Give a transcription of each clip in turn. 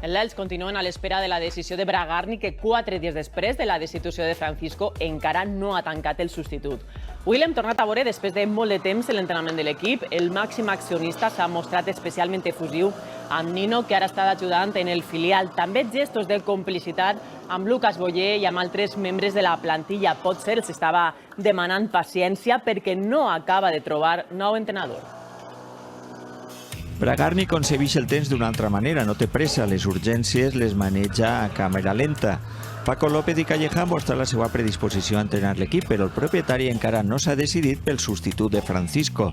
Els continuen a l'espera de la decisió de Bragarni, que 4 dies després de la destitució de Francisco encara no ha tancat el substitut. Avui l'hem tornat a veure després de molt de temps en l'entrenament de l'equip. El màxim accionista s'ha mostrat especialment efusiu amb Nino, que ara està d'ajudant en el filial. També gestos de complicitat amb Lucas Boyer i amb altres membres de la plantilla. Potser els estava demanant paciència perquè no acaba de trobar nou entrenador. Bragarni concebeix el temps d'una altra manera, no té pressa, les urgències les maneja a càmera lenta. Paco López i Calleja han mostrat la seva predisposició a entrenar l'equip, però el propietari encara no s'ha decidit pel substitut de Francisco.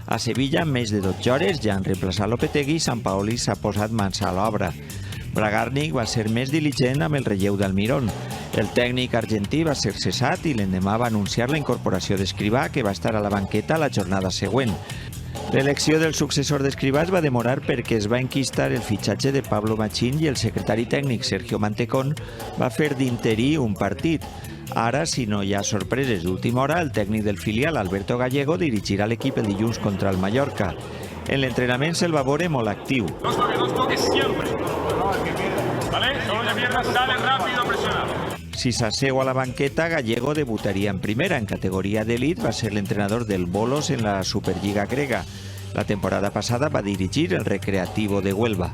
A Sevilla, en més de 12 hores, ja han reemplaçat Lopetegui i Sampaoli s'ha posat mans a l'obra. Bragarni va ser més diligent amb el relleu d'Almirón. El tècnic argentí va ser cessat i l'endemà va anunciar la incorporació d'Escrivà, que va estar a la banqueta la jornada següent. L'elecció del successor d'Escrivà es va demorar perquè es va enquistar el fitxatge de Pablo Machín i el secretari tècnic Sergio Mantecón va fer d'interí un partit. Ara, si no hi ha sorpreses d'última hora, el tècnic del filial, Alberto Gallego, dirigirà l'equip el dilluns contra el Mallorca. En l'entrenament se'l va veure molt actiu. Dos toques siempre. ¿Vale? Solo de piernas, sale rápido, presionado. Si s'asseu a la banqueta, Gallego debutaria en primera. En categoria d'elit va ser l'entrenador del Bolos en la Superliga grega. La temporada passada va dirigir el Recreativo de Huelva.